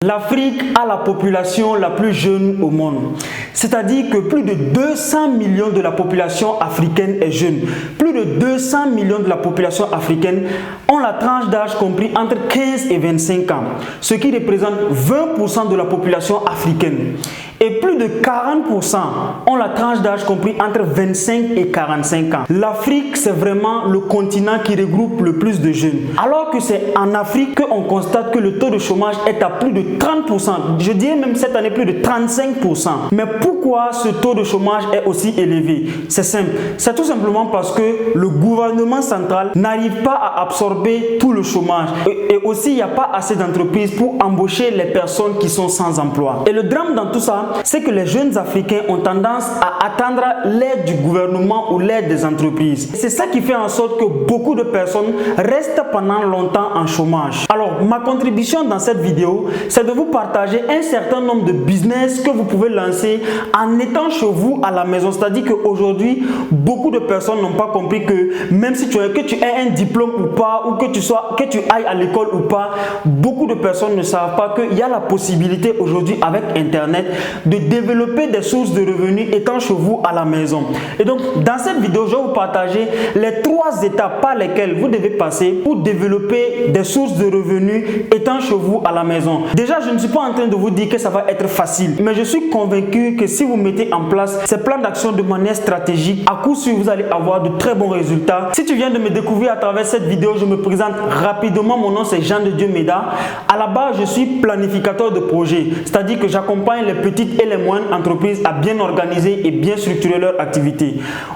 L'Afrique a la population la plus jeune au monde. C'est-à-dire que plus de 200 millions de la population africaine est jeune. Plus de 200 millions de la population africaine ont la tranche d'âge compris entre 15 et 25 ans, ce qui représente 20% de la population africaine. Et plus de 40% ont la tranche d'âge compris entre 25 et 45 ans. L'Afrique, c'est vraiment le continent qui regroupe le plus de jeunes. Alors que c'est en Afrique qu'on constate que le taux de chômage est à plus de 30%. Je dirais même cette année plus de 35%. Mais pourquoi ce taux de chômage est aussi élevé? C'est simple. C'est tout simplement parce que le gouvernement central n'arrive pas à absorber tout le chômage. Et aussi, il n'y a pas assez d'entreprises pour embaucher les personnes qui sont sans emploi. Et le drame dans tout ça, c'est que les jeunes Africains ont tendance à attendre l'aide du gouvernement ou l'aide des entreprises. C'est ça qui fait en sorte que beaucoup de personnes restent pendant longtemps en chômage. Alors, ma contribution dans cette vidéo, c'est de vous partager un certain nombre de business que vous pouvez lancer en étant chez vous à la maison. C'est-à-dire qu'aujourd'hui, beaucoup de personnes n'ont pas compris que même si tu aies un diplôme ou pas, ou que tu ailles à l'école ou pas, beaucoup de personnes ne savent pas qu'il y a la possibilité aujourd'hui avec Internet de développer des sources de revenus étant chez vous à la maison. Et donc, dans cette vidéo, je vais vous partager les 3 étapes par lesquelles vous devez passer pour développer des sources de revenus étant chez vous à la maison. Déjà, je ne suis pas en train de vous dire que ça va être facile, mais je suis convaincu que si vous mettez en place ces plans d'action de manière stratégique, à coup sûr, vous allez avoir de très bons résultats. Si tu viens de me découvrir à travers cette vidéo, je me présente rapidement. Mon nom, c'est Jean de Dieu Meda. À la base, je suis planificateur de projets, c'est-à-dire que j'accompagne les petites et les moyennes entreprises à bien organiser et bien structurer leur activité.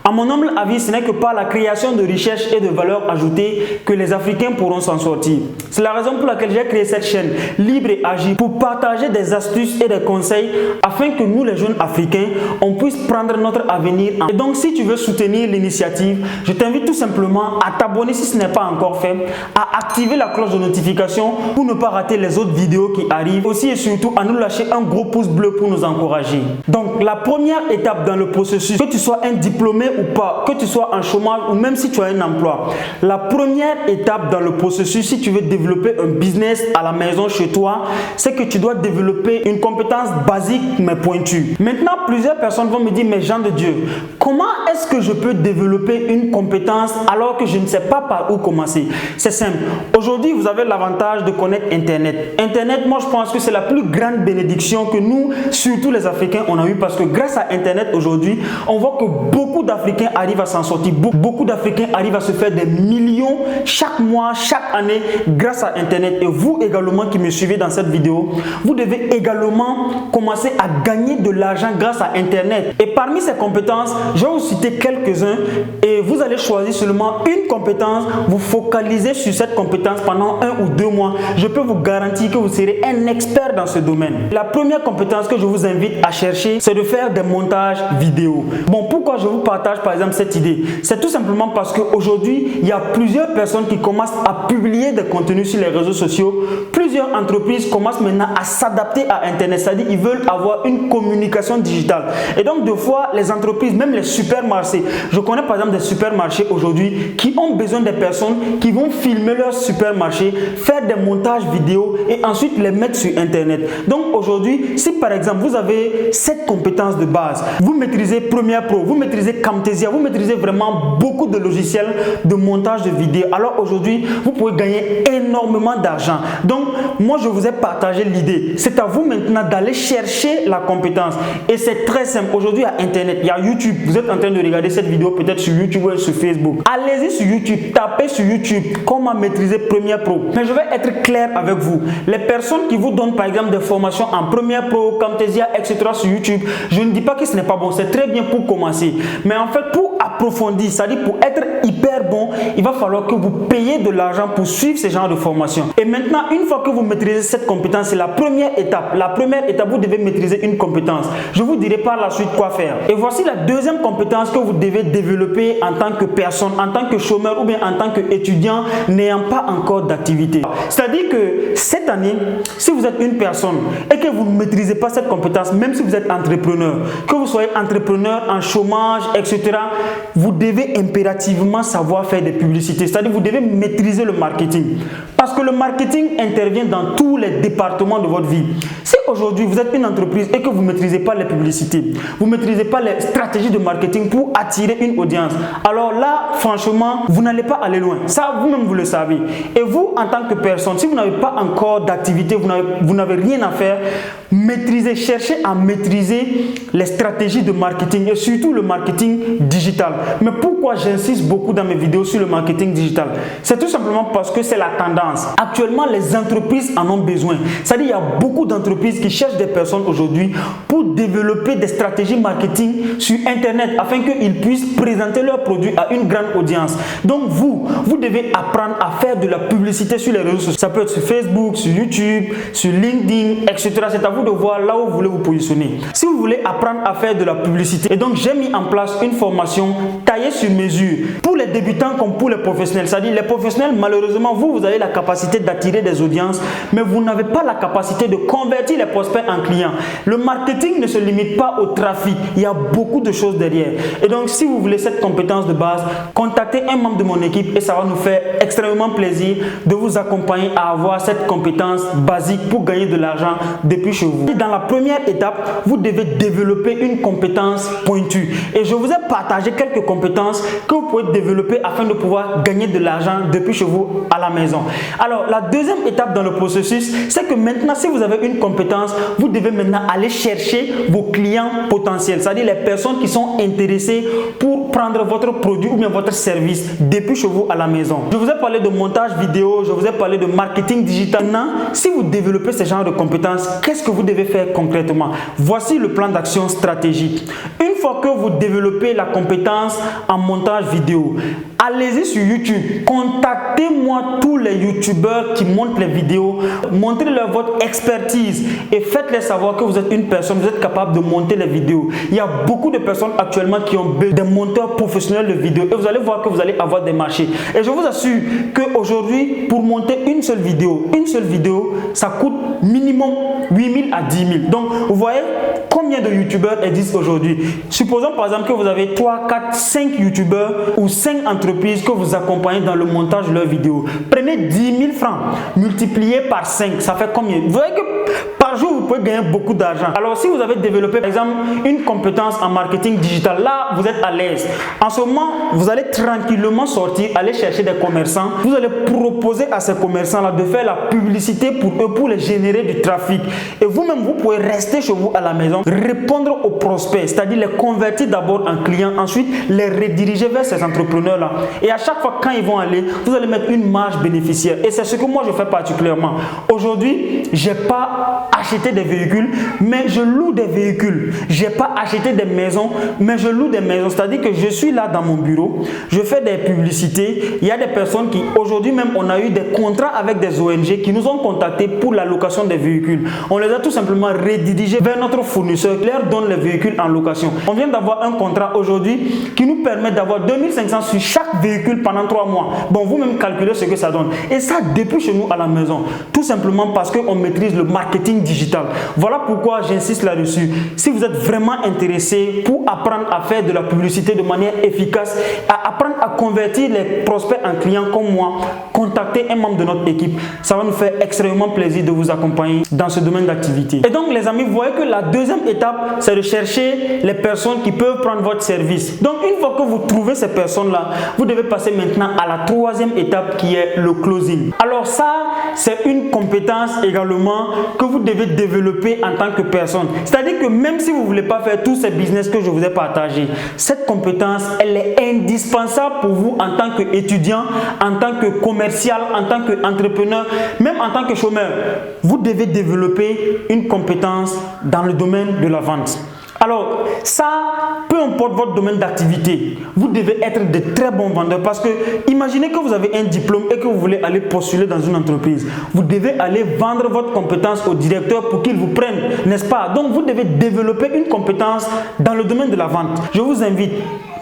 À mon humble avis, ce n'est que par la création de richesses et de valeur ajoutée que les Africains pourront s'en sortir. C'est la raison pour laquelle j'ai créé cette chaîne Libre et Agir pour partager des astuces et des conseils afin que nous, les jeunes Africains, on puisse prendre notre avenir en main. Et donc, si tu veux soutenir l'initiative, je t'invite tout simplement à t'abonner si ce n'est pas encore fait, à activer la cloche de notification pour ne pas rater les autres vidéos qui arrivent. Aussi et surtout, à nous lâcher un gros pouce bleu pour nous encourager. Donc, la première étape dans le processus, que tu sois un diplômé ou pas, que tu sois en chômage ou même si tu as un emploi, la première étape dans le processus, si tu veux développer un business à la maison chez toi, c'est que tu dois développer une compétence basique mais pointue. Maintenant, plusieurs personnes vont me dire, mais Jean de Dieu, comment est-ce que je peux développer une compétence alors que je ne sais pas par où commencer? C'est simple. Aujourd'hui, vous avez l'avantage de connaître Internet. Internet, moi, je pense que c'est la plus grande bénédiction que nous, surtout les Africains, on a eu parce que grâce à Internet aujourd'hui, on voit que beaucoup d'Africains arrivent à s'en sortir. Beaucoup d'Africains arrivent à se faire des millions chaque mois, chaque année grâce à Internet. Et vous également qui me suivez dans cette vidéo, vous devez également commencer à gagner de l'argent grâce à Internet. Et parmi ces compétences, je vais vous citer quelques-uns et vous allez choisir seulement une compétence, vous focalisez sur cette compétence pendant 1 ou 2 mois. Je peux vous garantir que vous serez un expert dans ce domaine. La première compétence que je vous invite à chercher, c'est de faire des montages vidéo. Bon, pourquoi je vous partage par exemple cette idée? C'est tout simplement parce qu'aujourd'hui, il y a plusieurs personnes qui commencent à publier des contenus sur les réseaux sociaux. Plusieurs entreprises commencent maintenant à s'adapter à Internet, c'est-à-dire ils veulent avoir une communication digitale. Et donc, des fois, les entreprises, même les supermarchés, je connais par exemple des supermarchés aujourd'hui qui ont besoin des personnes qui vont filmer leur supermarché, faire des montages vidéo et ensuite les mettre sur Internet. Donc aujourd'hui, si par exemple vous avez cette compétence de base, vous maîtrisez Premiere Pro, vous maîtrisez Camtasia, vous maîtrisez vraiment beaucoup de logiciels de montage de vidéo, alors aujourd'hui, vous pouvez gagner énormément d'argent. Donc, moi, je vous ai partagé l'idée. C'est à vous maintenant d'aller chercher la compétence. Et c'est très simple. Aujourd'hui, à Internet, il y a YouTube. Vous êtes en train de regarder cette vidéo peut-être sur YouTube ou sur Facebook. Allez-y sur YouTube, tapez sur YouTube comment maîtriser Premiere Pro. Mais je vais être clair avec vous. Les personnes qui vous donnent par exemple des formations en Premiere Pro, Camtasia, etc. sur YouTube, je ne dis pas que ce n'est pas bon. C'est très bien pour commencer. Mais en fait, pour approfondir, c'est-à-dire pour être hyper bon, il va falloir que vous payiez de l'argent pour suivre ce genre de formation. Et maintenant, une fois que vous maîtrisez cette compétence, c'est la première étape. La première étape, vous devez maîtriser une compétence. Je vous dirai par la suite quoi faire. Et voici la deuxième compétence que vous devez développer en tant que personne, en tant que chômeur ou bien en tant qu'étudiant n'ayant pas encore d'activité. C'est-à-dire que cette année, si vous êtes une personne et que vous ne maîtrisez pas cette compétence, même si vous êtes entrepreneur, que vous soyez entrepreneur en chômage, etc., vous devez impérativement savoir faire des publicités. C'est-à-dire que vous devez maîtriser le marketing. Parce que le marketing intervient dans tous les départements de votre vie. Si aujourd'hui vous êtes une entreprise et que vous ne maîtrisez pas les publicités, vous ne maîtrisez pas les stratégies de marketing pour attirer une audience, alors là, franchement, vous n'allez pas aller loin. Ça, vous-même, vous le savez. Et vous, en tant que personne, si vous n'avez pas encore d'activité, vous n'avez rien à faire, cherchez à maîtriser les stratégies de marketing et surtout le marketing digital. Mais pourquoi j'insiste beaucoup dans mes vidéos sur le marketing digital? C'est tout simplement parce que c'est la tendance. Actuellement, les entreprises en ont besoin. C'est-à-dire, il y a beaucoup d'entreprises qui cherchent des personnes aujourd'hui pour développer des stratégies marketing sur Internet afin qu'ils puissent présenter leurs produits à une grande audience. Donc, vous devez apprendre à faire de la publicité sur les réseaux sociaux. Ça peut être sur Facebook, sur YouTube, sur LinkedIn, etc. C'est à vous de voir là où vous voulez vous positionner. Si vous voulez apprendre à faire de la publicité, et donc j'ai mis en place une formation taillée sur mesure pour les débutants comme pour les professionnels. C'est-à-dire les professionnels, malheureusement, vous avez la capacité d'attirer des audiences, mais vous n'avez pas la capacité de convertir les prospects en clients. Le marketing ne se limite pas au trafic. Il y a beaucoup de choses derrière. Et donc, si vous voulez cette compétence de base, contactez un membre de mon équipe et ça va nous faire extrêmement plaisir de vous accompagner à avoir cette compétence basique pour gagner de l'argent depuis chez vous. Dans la première étape, vous devez développer une compétence pointue. Et je vous ai partagé quelques compétences que vous pouvez développer afin de pouvoir gagner de l'argent depuis chez vous à la maison. Alors, la deuxième étape dans le processus, c'est que maintenant, si vous avez une compétence, vous devez maintenant aller chercher vos clients potentiels, c'est-à-dire les personnes qui sont intéressées pour prendre votre produit ou bien votre service depuis chez vous à la maison. Je vous ai parlé de montage vidéo, je vous ai parlé de marketing digital. Maintenant, si vous développez ce genre de compétences, qu'est-ce que vous devez faire concrètement? Voici le plan d'action stratégique. Une fois que vous développez la compétence en montage vidéo, allez-y sur YouTube. Contactez-moi tous les YouTubeurs qui montent les vidéos. Montrez-leur votre expertise et faites-les savoir que vous êtes une personne, vous êtes capable de monter les vidéos. Il y a beaucoup de personnes actuellement qui ont des monteurs professionnels de vidéos et vous allez voir que vous allez avoir des marchés. Et je vous assure qu'aujourd'hui, pour monter une seule vidéo, ça coûte minimum 8 000 à 10 000. Donc, vous voyez combien de YouTubeurs existent aujourd'hui. Supposons par exemple que vous avez 3, 4, 5 YouTubeurs ou 5 entreprises que vous accompagnez dans le montage de leurs vidéos. Prenez 10 000 francs, multipliez par 5, ça fait combien? Vous voyez que par jour, vous pouvez gagner beaucoup d'argent. Alors, si vous avez développé, par exemple, une compétence en marketing digital, là, vous êtes à l'aise. En ce moment, vous allez tranquillement sortir, aller chercher des commerçants. Vous allez proposer à ces commerçants-là de faire la publicité pour eux, pour les générer du trafic. Et vous-même, vous pouvez rester chez vous à la maison, répondre aux prospects, c'est-à-dire les convertir d'abord en clients, ensuite les rediriger vers ces entrepreneurs-là. Et à chaque fois, quand ils vont aller, vous allez mettre une marge bénéficiaire. Et c'est ce que moi, je fais particulièrement. Aujourd'hui, je n'ai pas acheté des véhicules, mais je loue des véhicules. Je n'ai pas acheté des maisons, mais je loue des maisons. C'est-à-dire que je suis là dans mon bureau, je fais des publicités. Il y a des personnes qui, aujourd'hui même, on a eu des contrats avec des ONG qui nous ont contactés pour la location des véhicules. On les a tout simplement redirigés vers notre fournisseur qui leur donne les véhicules en location. On vient d'avoir un contrat aujourd'hui qui nous permet d'avoir 2500 sur chaque véhicule pendant 3 mois. Bon, vous-même calculez ce que ça donne. Et ça, depuis chez nous à la maison. Tout simplement parce qu'on maîtrise le marketing digital. Voilà pourquoi j'insiste là-dessus. Si vous êtes vraiment intéressé pour apprendre à faire de la publicité de manière efficace, à apprendre à convertir les prospects en clients comme moi, contactez un membre de notre équipe. Ça va nous faire extrêmement plaisir de vous accompagner dans ce domaine d'activité. Et donc, les amis, vous voyez que la deuxième étape, c'est de chercher les personnes qui peuvent prendre votre service. Donc, une fois que vous trouvez ces personnes-là, vous devez passer maintenant à la troisième étape qui est le closing. Alors ça, c'est une compétence également que vous devez développer en tant que personne. C'est-à-dire que même si vous ne voulez pas faire tous ces business que je vous ai partagés, cette compétence, elle est indispensable pour vous en tant qu'étudiant, en tant que commercial, en tant qu'entrepreneur, même en tant que chômeur. Vous devez développer une compétence dans le domaine de la vente. Alors, ça, peu importe votre domaine d'activité, vous devez être de très bons vendeurs parce que imaginez que vous avez un diplôme et que vous voulez aller postuler dans une entreprise. Vous devez aller vendre votre compétence au directeur pour qu'il vous prenne, n'est-ce pas? Donc, vous devez développer une compétence dans le domaine de la vente. Je vous invite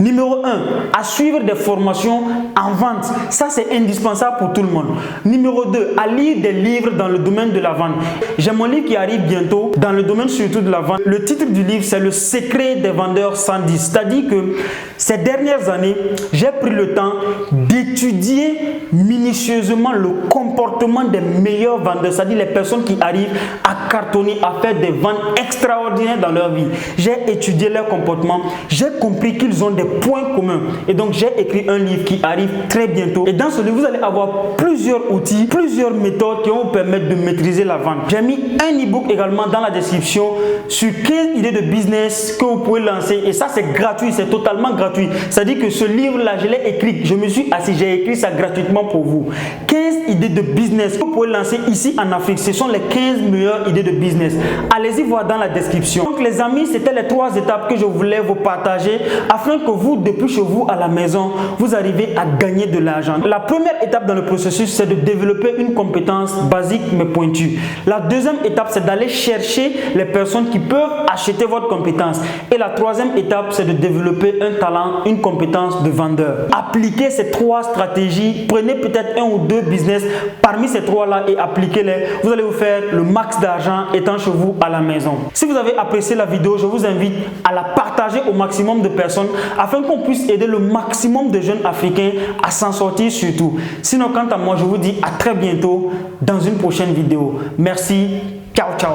Numéro 1, à suivre des formations en vente. Ça, c'est indispensable pour tout le monde. Numéro 2, à lire des livres dans le domaine de la vente. J'ai mon livre qui arrive bientôt dans le domaine surtout de la vente. Le titre du livre, c'est Le secret des vendeurs 110. C'est-à-dire que ces dernières années, j'ai pris le temps d'étudier minutieusement le comportement des meilleurs vendeurs, c'est-à-dire les personnes qui arrivent à cartonner, à faire des ventes extraordinaires dans leur vie. J'ai étudié leur comportement, j'ai compris qu'ils ont des points communs. Et donc, j'ai écrit un livre qui arrive très bientôt. Et dans ce livre, vous allez avoir plusieurs outils, plusieurs méthodes qui vont vous permettre de maîtriser la vente. J'ai mis un e-book également dans la description sur 15 idées de business que vous pouvez lancer. Et ça, c'est gratuit, c'est totalement gratuit. C'est-à-dire que ce livre-là, je l'ai écrit. Je me suis assis, j'ai écrit ça gratuitement pour vous. 15 idées de business que vous pouvez lancer ici en Afrique. Ce sont les 15 meilleures idées de business. Allez-y voir dans la description. Donc, les amis, c'était les 3 étapes que je voulais vous partager afin que vous, depuis chez vous à la maison, vous arrivez à gagner de l'argent. La première étape dans le processus, c'est de développer une compétence basique mais pointue. La deuxième étape, c'est d'aller chercher les personnes qui peuvent acheter votre compétence. Et la troisième étape, c'est de développer un talent, une compétence de vendeur. Appliquez ces 3 stratégies. Prenez peut-être 1 ou 2 business parmi ces 3-là et appliquez-les. Vous allez vous faire le max d'argent étant chez vous à la maison. Si vous avez apprécié la vidéo, je vous invite à la partager au maximum de personnes afin qu'on puisse aider le maximum de jeunes africains à s'en sortir surtout. Sinon, quant à moi, je vous dis à très bientôt dans une prochaine vidéo. Merci. Ciao, ciao.